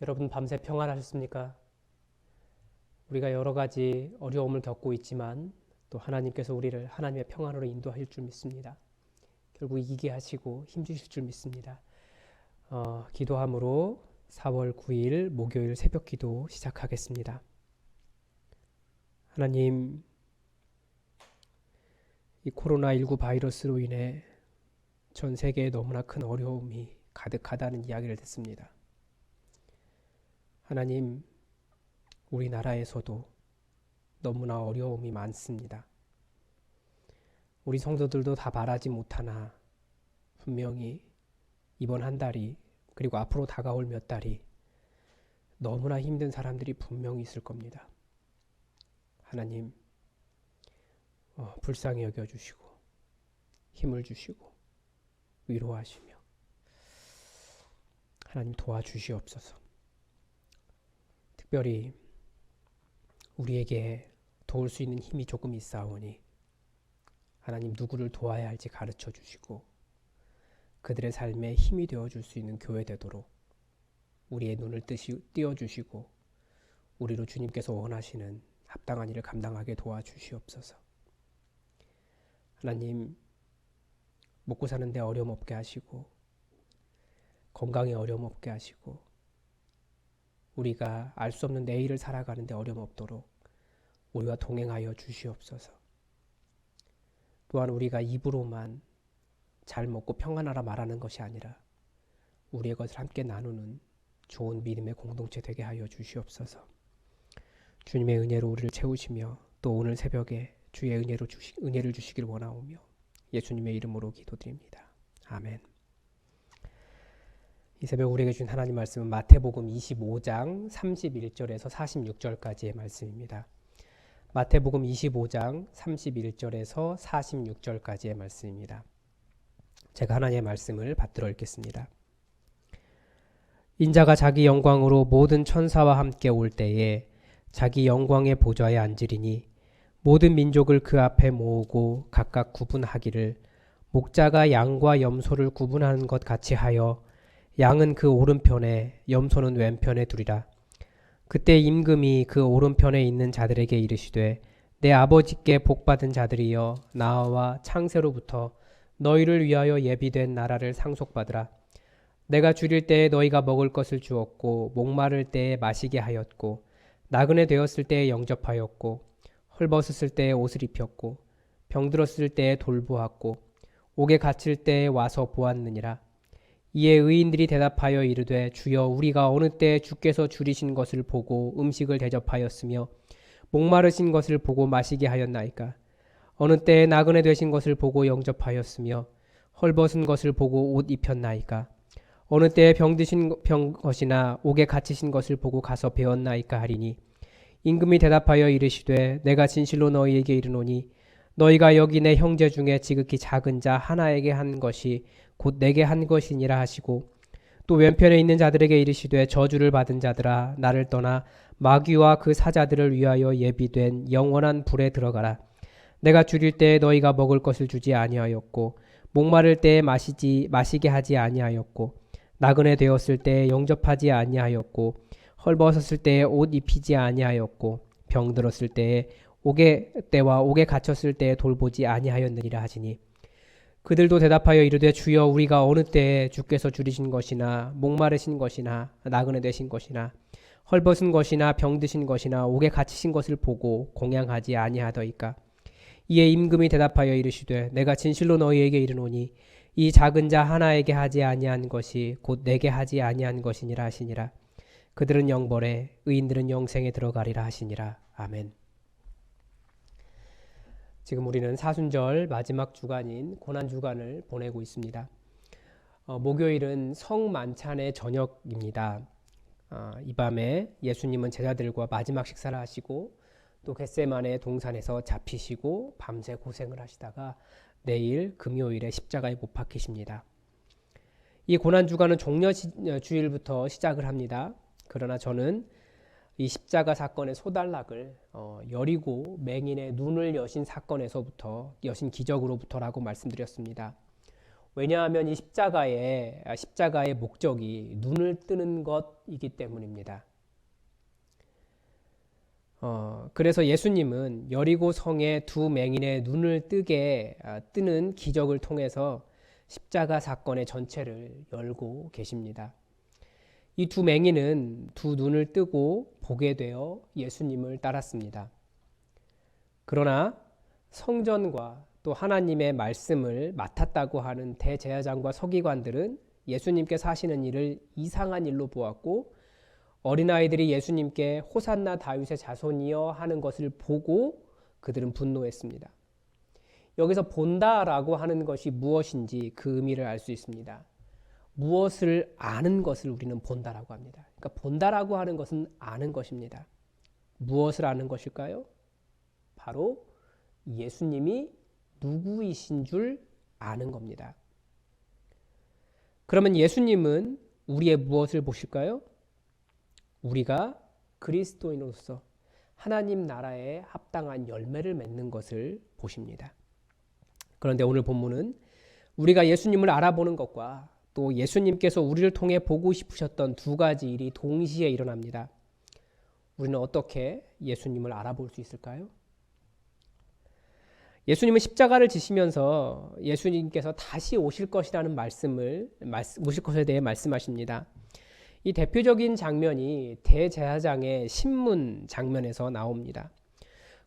여러분 밤새 평안하셨습니까? 우리가 여러 가지 어려움을 겪고 있지만 또 하나님께서 우리를 하나님의 평안으로 인도할 줄 믿습니다. 결국 이기게 하시고 힘주실 줄 믿습니다. 기도함으로 4월 9일 목요일 새벽 기도 시작하겠습니다. 하나님, 이 코로나19 바이러스로 인해 전 세계에 너무나 큰 어려움이 가득하다는 이야기를 듣습니다. 하나님, 우리나라에서도 너무나 어려움이 많습니다. 우리 성도들도 다 바라지 못하나 분명히 이번 한 달이 그리고 앞으로 다가올 몇 달이 너무나 힘든 사람들이 분명히 있을 겁니다. 하나님, 불쌍히 여겨주시고 힘을 주시고 위로하시며 하나님 도와주시옵소서. 특별히 우리에게 도울 수 있는 힘이 조금 있사오니 하나님 누구를 도와야 할지 가르쳐 주시고 그들의 삶에 힘이 되어줄 수 있는 교회 되도록 우리의 눈을 띄워주시고 우리로 주님께서 원하시는 합당한 일을 감당하게 도와주시옵소서. 하나님, 먹고 사는데 어려움 없게 하시고 건강에 어려움 없게 하시고 우리가 알 수 없는 내일을 살아가는데 어려움 없도록 우리와 동행하여 주시옵소서. 또한 우리가 입으로만 잘 먹고 평안하라 말하는 것이 아니라 우리의 것을 함께 나누는 좋은 믿음의 공동체 되게 하여 주시옵소서. 주님의 은혜로 우리를 채우시며 또 오늘 새벽에 주의 은혜를 주시길 원하오며 예수님의 이름으로 기도드립니다. 아멘. 이 새벽 우리에게 주신 하나님 말씀은 마태복음 25장 31절에서 46절까지의 말씀입니다. 마태복음 25장 31절에서 46절까지의 말씀입니다. 제가 하나님의 말씀을 받들어 읽겠습니다. 인자가 자기 영광으로 모든 천사와 함께 올 때에 자기 영광의 보좌에 앉으리니 모든 민족을 그 앞에 모으고 각각 구분하기를 목자가 양과 염소를 구분하는 것 같이 하여 양은 그 오른편에 염소는 왼편에 두리라. 그때 임금이 그 오른편에 있는 자들에게 이르시되 내 아버지께 복받은 자들이여 나와 창세로부터 너희를 위하여 예비된 나라를 상속받으라. 내가 줄일 때에 너희가 먹을 것을 주었고 목마를 때에 마시게 하였고 나그네 되었을 때에 영접하였고 헐벗었을 때에 옷을 입혔고 병들었을 때에 돌보았고 옥에 갇힐 때에 와서 보았느니라. 이에 의인들이 대답하여 이르되 주여 우리가 어느 때에 주께서 줄이신 것을 보고 음식을 대접하였으며 목마르신 것을 보고 마시게 하였나이까. 어느 때에 나그네 되신 것을 보고 영접하였으며 헐벗은 것을 보고 옷 입혔나이까. 어느 때에 병드신 것이나 옥에 갇히신 것을 보고 가서 배웠나이까 하리니 임금이 대답하여 이르시되 내가 진실로 너희에게 이르노니 너희가 여기 내 형제 중에 지극히 작은 자 하나에게 한 것이 곧 내게 한 것이니라 하시고 또 왼편에 있는 자들에게 이르시되 저주를 받은 자들아 나를 떠나 마귀와 그 사자들을 위하여 예비된 영원한 불에 들어가라. 내가 줄일 때에 너희가 먹을 것을 주지 아니하였고 목마를 때에 마시게 하지 아니하였고 나그네 되었을 때에 영접하지 아니하였고 헐벗었을 때에 옷 입히지 아니하였고 병들었을 때에 옥에 갇혔을 때에 돌보지 아니하였느니라 하시니 그들도 대답하여 이르되 주여 우리가 어느 때에 주께서 줄이신 것이나 목마르신 것이나 나그네 되신 것이나 헐벗은 것이나 병드신 것이나 옥에 갇히신 것을 보고 공양하지 아니하더이까. 이에 임금이 대답하여 이르시되 내가 진실로 너희에게 이르노니 이 작은 자 하나에게 하지 아니한 것이 곧 내게 하지 아니한 것이니라 하시니라. 그들은 영벌에 의인들은 영생에 들어가리라 하시니라. 아멘. 지금 우리는 사순절 마지막 주간인 고난주간을 보내고 있습니다. 목요일은 성만찬의 저녁입니다. 이 밤에 예수님은 제자들과 마지막 식사를 하시고 또 겟세마네 동산에서 잡히시고 밤새 고생을 하시다가 내일 금요일에 십자가에 못 박히십니다. 이 고난주간은 종려주일부터 시작을 합니다. 그러나 저는 이 십자가 사건의 소단락을 여리고 맹인의 눈을 여신 사건에서부터 여신 기적으로부터라고 말씀드렸습니다. 왜냐하면 이 십자가의 목적이 눈을 뜨는 것이기 때문입니다. 그래서 예수님은 여리고 성의 두 맹인의 눈을 뜨는 기적을 통해서 십자가 사건의 전체를 열고 계십니다. 이 두 맹인은 두 눈을 뜨고 보게 되어 예수님을 따랐습니다. 그러나 성전과 또 하나님의 말씀을 맡았다고 하는 대제사장과 서기관들은 예수님께서 하시는 일을 이상한 일로 보았고, 어린아이들이 예수님께 호산나 다윗의 자손이여 하는 것을 보고 그들은 분노했습니다. 여기서 본다라고 하는 것이 무엇인지 그 의미를 알 수 있습니다. 무엇을 아는 것을 우리는 본다라고 합니다. 그러니까 본다라고 하는 것은 아는 것입니다. 무엇을 아는 것일까요? 바로 예수님이 누구이신 줄 아는 겁니다. 그러면 예수님은 우리의 무엇을 보실까요? 우리가 그리스도인으로서 하나님 나라에 합당한 열매를 맺는 것을 보십니다. 그런데 오늘 본문은 우리가 예수님을 알아보는 것과 또 예수님께서 우리를 통해 보고 싶으셨던 두 가지 일이 동시에 일어납니다. 우리는 어떻게 예수님을 알아볼 수 있을까요? 예수님은 십자가를 지시면서 예수님께서 다시 오실 것이라는 오실 것에 대해 말씀하십니다. 이 대표적인 장면이 대제사장의 신문 장면에서 나옵니다.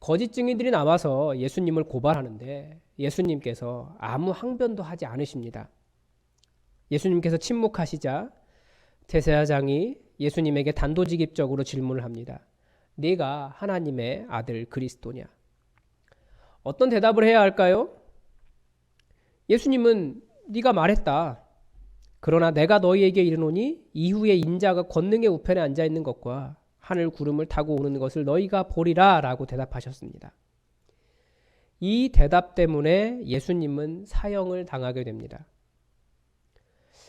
거짓 증인들이 나와서 예수님을 고발하는데 예수님께서 아무 항변도 하지 않으십니다. 예수님께서 침묵하시자 대제사장이 예수님에게 단도직입적으로 질문을 합니다. 네가 하나님의 아들 그리스도냐? 어떤 대답을 해야 할까요? 예수님은 네가 말했다. 그러나 내가 너희에게 이르노니 이후에 인자가 권능의 우편에 앉아 있는 것과 하늘 구름을 타고 오는 것을 너희가 보리라 라고 대답하셨습니다. 이 대답 때문에 예수님은 사형을 당하게 됩니다.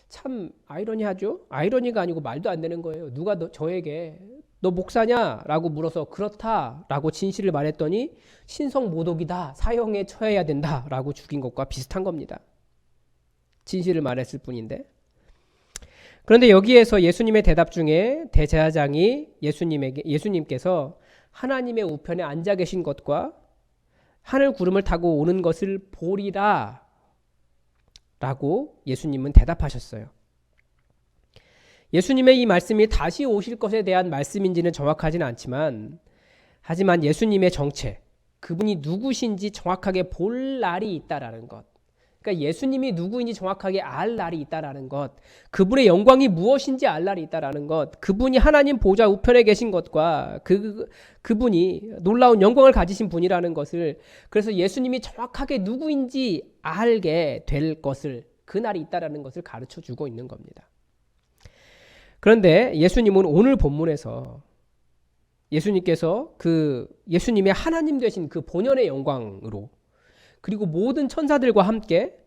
참 아이러니하죠? 아이러니가 아니고 말도 안 되는 거예요. 누가 저에게 너 목사냐? 라고 물어서 그렇다 라고 진실을 말했더니 신성모독이다, 사형에 처해야 된다 라고 죽인 것과 비슷한 겁니다. 진실을 말했을 뿐인데. 그런데 여기에서 예수님의 대답 중에 대제사장이 예수님께서 하나님의 우편에 앉아 계신 것과 하늘 구름을 타고 오는 것을 보리라 라고 예수님은 대답하셨어요. 예수님의 이 말씀이 다시 오실 것에 대한 말씀인지는 정확하지는 않지만, 하지만 예수님의 정체, 그분이 누구신지 정확하게 볼 날이 있다라는 것, 그러니까 예수님이 누구인지 정확하게 알 날이 있다라는 것, 그분의 영광이 무엇인지 알 날이 있다라는 것, 그분이 하나님 보좌 우편에 계신 것과 그분이 놀라운 영광을 가지신 분이라는 것을, 그래서 예수님이 정확하게 누구인지 알게 될 것을, 그 날이 있다라는 것을 가르쳐 주고 있는 겁니다. 그런데 예수님은 오늘 본문에서 예수님께서 예수님의 하나님 되신 그 본연의 영광으로, 그리고 모든 천사들과 함께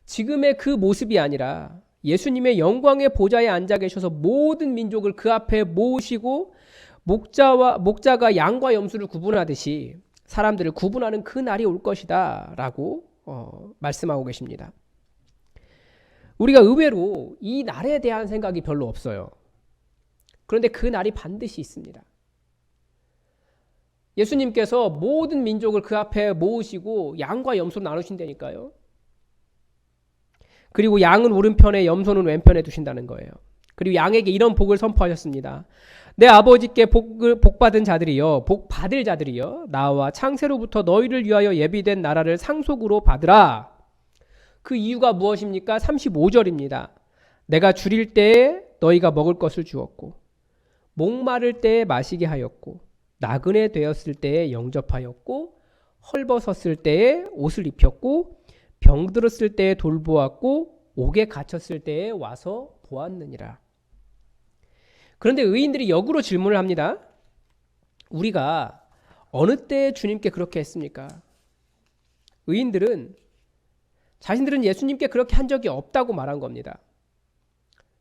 지금의 그 모습이 아니라 예수님의 영광의 보좌에 앉아 계셔서 모든 민족을 그 앞에 모으시고 목자가 양과 염소를 구분하듯이 사람들을 구분하는 그 날이 올 것이다 라고 말씀하고 계십니다. 우리가 의외로 이 날에 대한 생각이 별로 없어요. 그런데 그 날이 반드시 있습니다. 예수님께서 모든 민족을 그 앞에 모으시고 양과 염소를 나누신다니까요. 그리고 양은 오른편에 염소는 왼편에 두신다는 거예요. 그리고 양에게 이런 복을 선포하셨습니다. 내 아버지께 복받은 자들이여, 복받을 자들이여, 나와 창세로부터 너희를 위하여 예비된 나라를 상속으로 받으라. 그 이유가 무엇입니까? 35절입니다. 내가 줄일 때에 너희가 먹을 것을 주었고, 목마를 때에 마시게 하였고, 나그네 되었을 때에 영접하였고, 헐벗었을 때에 옷을 입혔고, 병들었을 때에 돌보았고, 옥에 갇혔을 때에 와서 보았느니라. 그런데 의인들이 역으로 질문을 합니다. 우리가 어느 때 주님께 그렇게 했습니까? 의인들은 자신들은 예수님께 그렇게 한 적이 없다고 말한 겁니다.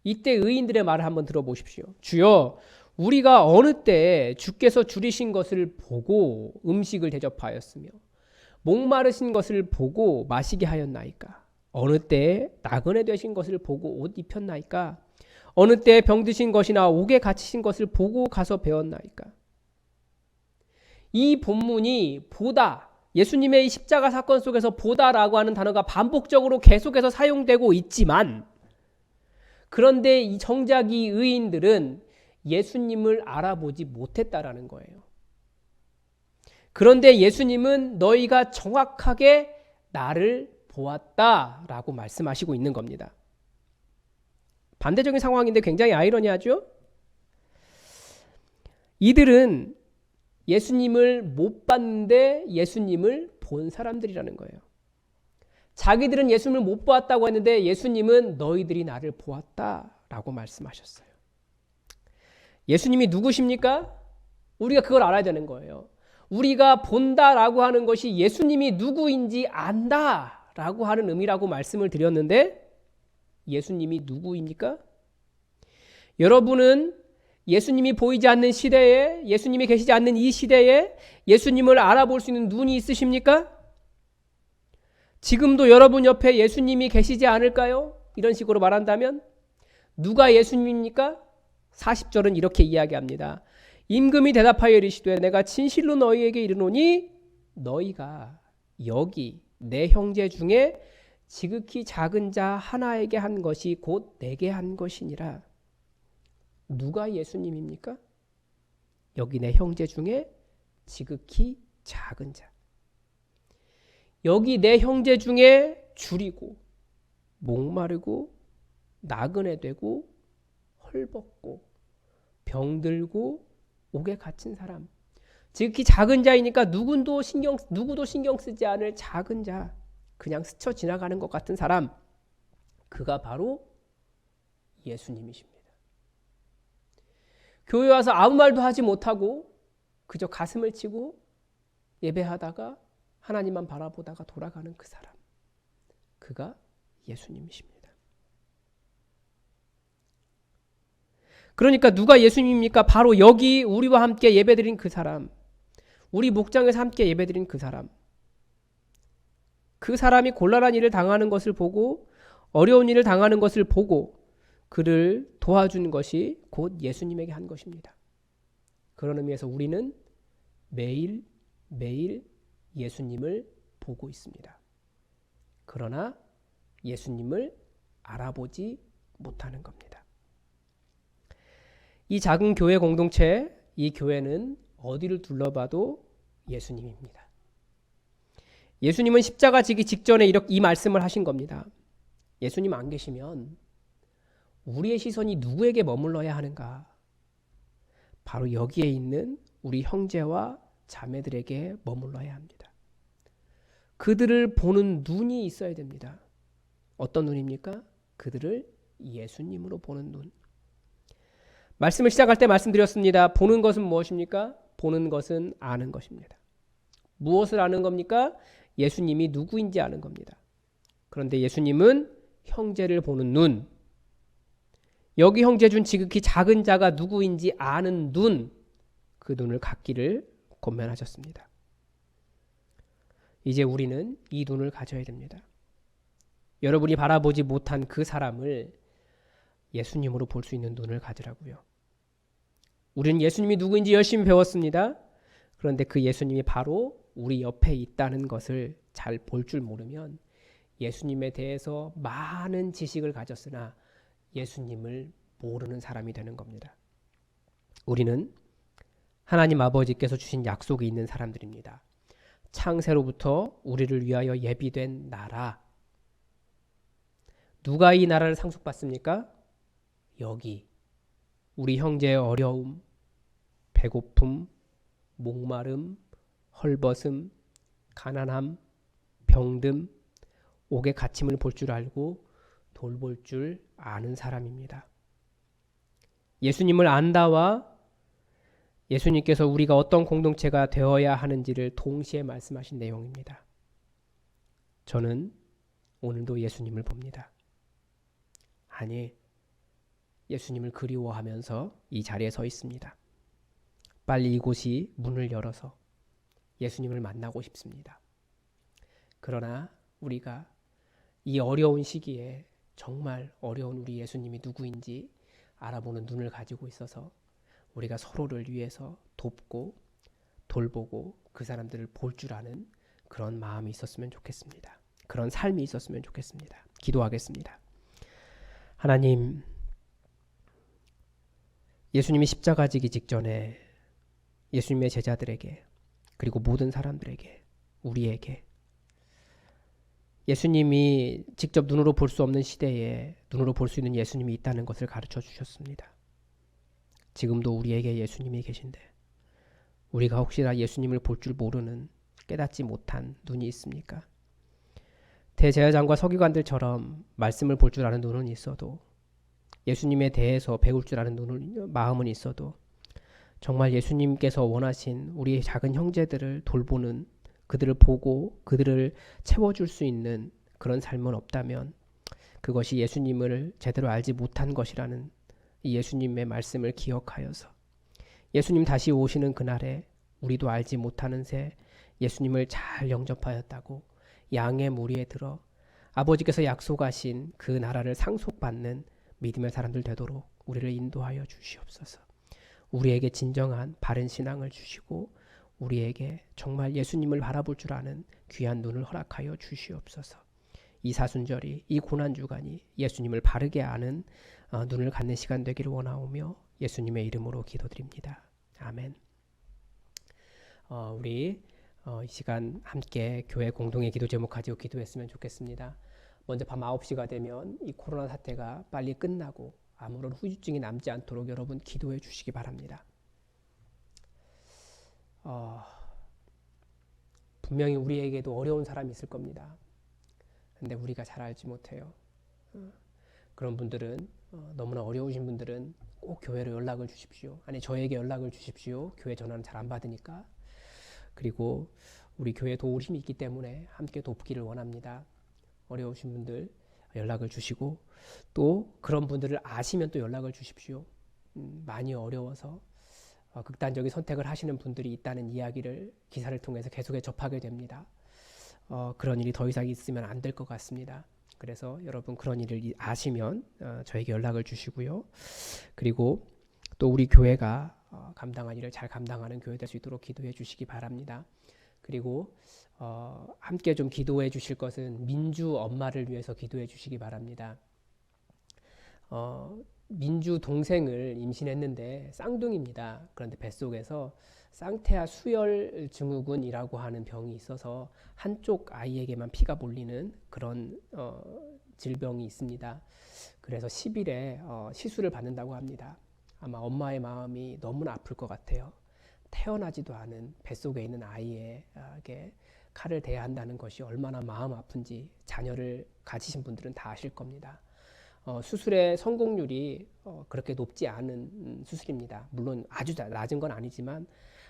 이때 의인들의 말을 한번 들어보십시오. 주여, 우리가 어느 때 주께서 줄이신 것을 보고 음식을 대접하였으며 목마르신 것을 보고 마시게 하였나이까? 어느 때에 나그네 되신 것을 보고 옷 입혔나이까? 어느 때에 병드신 것이나 옥에 갇히신 것을 보고 가서 배웠나이까? 이 본문이 보다, 예수님의 이 십자가 사건 속에서 보다라고 하는 단어가 반복적으로 계속해서 사용되고 있지만, 그런데 이 정작 이 의인들은 예수님을 알아보지 못했다라는 거예요. 그런데 예수님은 너희가 정확하게 나를 보았다라고 말씀하시고 있는 겁니다. 반대적인 상황인데 굉장히 아이러니하죠? 이들은 예수님을 못 봤는데 예수님을 본 사람들이라는 거예요. 자기들은 예수님을 못 보았다고 했는데 예수님은 너희들이 나를 보았다라고 말씀하셨어요. 예수님이 누구십니까? 우리가 그걸 알아야 되는 거예요. 우리가 본다라고 하는 것이 예수님이 누구인지 안다라고 하는 의미라고 말씀을 드렸는데, 예수님이 누구입니까? 여러분은 예수님이 보이지 않는 시대에, 예수님이 계시지 않는 이 시대에 예수님을 알아볼 수 있는 눈이 있으십니까? 지금도 여러분 옆에 예수님이 계시지 않을까요? 이런 식으로 말한다면 누가 예수님입니까? 40절은 이렇게 이야기합니다. 임금이 대답하여 이르시되 내가 진실로 너희에게 이르노니 너희가 여기 내 형제 중에 지극히 작은 자 하나에게 한 것이 곧 내게 한 것이니라. 누가 예수님입니까? 여기 내 형제 중에 지극히 작은 자. 여기 내 형제 중에 줄이고 목마르고 나그네 되고 헐벗고 병들고 옥에 갇힌 사람, 지극히 작은 자이니까 누구도 신경 쓰지 않을 작은 자, 그냥 스쳐 지나가는 것 같은 사람, 그가 바로 예수님이십니다. 교회 와서 아무 말도 하지 못하고 그저 가슴을 치고 예배하다가 하나님만 바라보다가 돌아가는 그 사람, 그가 예수님이십니다. 그러니까 누가 예수님입니까? 바로 여기 우리와 함께 예배드린 그 사람, 우리 목장에서 함께 예배드린 그 사람. 그 사람이 곤란한 일을 당하는 것을 보고, 어려운 일을 당하는 것을 보고 그를 도와준 것이 곧 예수님에게 한 것입니다. 그런 의미에서 우리는 매일 예수님을 보고 있습니다. 그러나 예수님을 알아보지 못하는 겁니다. 이 작은 교회 공동체, 이 교회는 어디를 둘러봐도 예수님입니다. 예수님은 십자가 지기 직전에 이렇게 이 말씀을 하신 겁니다. 예수님 안 계시면 우리의 시선이 누구에게 머물러야 하는가? 바로 여기에 있는 우리 형제와 자매들에게 머물러야 합니다. 그들을 보는 눈이 있어야 됩니다. 어떤 눈입니까? 그들을 예수님으로 보는 눈. 말씀을 시작할 때 말씀드렸습니다. 보는 것은 무엇입니까? 보는 것은 아는 것입니다. 무엇을 아는 겁니까? 예수님이 누구인지 아는 겁니다. 그런데 예수님은 형제를 보는 눈, 여기 형제 중 지극히 작은 자가 누구인지 아는 눈, 그 눈을 갖기를 권면하셨습니다. 이제 우리는 이 눈을 가져야 됩니다. 여러분이 바라보지 못한 그 사람을 예수님으로 볼 수 있는 눈을 가지라고요. 우리는 예수님이 누구인지 열심히 배웠습니다. 그런데 그 예수님이 바로 우리 옆에 있다는 것을 잘 볼 줄 모르면 예수님에 대해서 많은 지식을 가졌으나 예수님을 모르는 사람이 되는 겁니다. 우리는 하나님 아버지께서 주신 약속이 있는 사람들입니다. 창세로부터 우리를 위하여 예비된 나라. 누가 이 나라를 상속받습니까? 여기 우리 형제의 어려움, 배고픔, 목마름, 헐벗음, 가난함, 병듦, 옥에 갇힘을 볼 줄 알고 돌볼 줄 아는 사람입니다. 예수님을 안다와 예수님께서 우리가 어떤 공동체가 되어야 하는지를 동시에 말씀하신 내용입니다. 저는 오늘도 예수님을 봅니다. 아니, 예수님을 그리워하면서 이 자리에 서 있습니다. 빨리 이곳이 문을 열어서 예수님을 만나고 싶습니다. 그러나 우리가 이 어려운 시기에 정말 어려운 우리 예수님이 누구인지 알아보는 눈을 가지고 있어서 우리가 서로를 위해서 돕고 돌보고 그 사람들을 볼 줄 아는 그런 마음이 있었으면 좋겠습니다. 그런 삶이 있었으면 좋겠습니다. 기도하겠습니다. 하나님, 예수님이 십자가 지기 직전에 예수님의 제자들에게 그리고 모든 사람들에게 우리에게 예수님이 직접 눈으로 볼 수 없는 시대에 눈으로 볼 수 있는 예수님이 있다는 것을 가르쳐 주셨습니다. 지금도 우리에게 예수님이 계신데 우리가 혹시나 예수님을 볼 줄 모르는 깨닫지 못한 눈이 있습니까? 대제사장과 서기관들처럼 말씀을 볼 줄 아는 눈은 있어도 예수님에 대해서 배울 줄 아는 마음은 있어도 정말 예수님께서 원하신 우리 작은 형제들을 돌보는 그들을 보고 그들을 채워줄 수 있는 그런 삶은 없다면 그것이 예수님을 제대로 알지 못한 것이라는 이 예수님의 말씀을 기억하여서 예수님 다시 오시는 그날에 우리도 알지 못하는 새 예수님을 잘 영접하였다고 양의 무리에 들어 아버지께서 약속하신 그 나라를 상속받는 믿음의 사람들 되도록 우리를 인도하여 주시옵소서. 우리에게 진정한 바른 신앙을 주시고 우리에게 정말 예수님을 바라볼 줄 아는 귀한 눈을 허락하여 주시옵소서. 이 사순절이 이 고난주간이 예수님을 바르게 아는 눈을 갖는 시간 되기를 원하오며 예수님의 이름으로 기도드립니다. 아멘. 우리 이 시간 함께 교회 공동의 기도 제목 가지고 기도했으면 좋겠습니다. 먼저 밤 9시가 되면 이 코로나 사태가 빨리 끝나고 아무런 후유증이 남지 않도록 여러분 기도해 주시기 바랍니다. 분명히 우리에게도 어려운 사람이 있을 겁니다. 근데 우리가 잘 알지 못해요. 그런 분들은 너무나 어려우신 분들은 꼭 교회로 연락을 주십시오. 아니 저에게 연락을 주십시오. 교회 전화는 잘 안 받으니까. 그리고 우리 교회 도울 힘이 있기 때문에 함께 돕기를 원합니다. 어려우신 분들 연락을 주시고 또 그런 분들을 아시면 또 연락을 주십시오. 많이 어려워서 극단적인 선택을 하시는 분들이 있다는 이야기를 기사를 통해서 계속해 접하게 됩니다. 그런 일이 더 이상 있으면 안 될 것 같습니다. 그래서 여러분 그런 일을 아시면 저에게 연락을 주시고요. 그리고 또 우리 교회가 감당할 일을 잘 감당하는 교회 될 수 있도록 기도해 주시기 바랍니다. 그리고 함께 좀 기도해 주실 것은 민주 엄마를 위해서 기도해 주시기 바랍니다. 민주 동생을 임신했는데 쌍둥이입니다. 그런데 뱃속에서 쌍태아 수혈 증후군이라고 하는 병이 있어서 한쪽 아이에게만 피가 몰리는 그런 질병이 있습니다. 그래서 10일에 시술을 받는다고 합니다. 아마 엄마의 마음이 너무나 아플 것 같아요. 태어나지도 않은 뱃속에 있는 아이에게 칼을 대야 한다는 것이 얼마나 마음 아픈지 자녀를 가지신 분들은 다 아실 겁니다. 수술의 성공률이 그렇게 높지 않은 수술입니다. 물론 아주 낮은 건 아니지만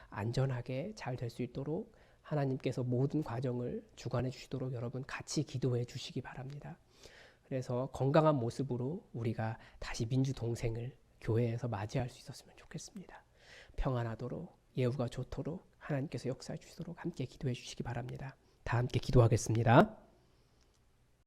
안전하게 잘 될 수 있도록 하나님께서 모든 과정을 주관해 주시도록 여러분 같이 기도해 주시기 바랍니다. 그래서 건강한 모습으로 우리가 다시 민주 동생을 교회에서 맞이할 수 있었으면 좋겠습니다. 평안하도록 예후가 좋도록 하나님께서 역사해 주시도록 함께 기도해 주시기 바랍니다. 다 함께 기도하겠습니다.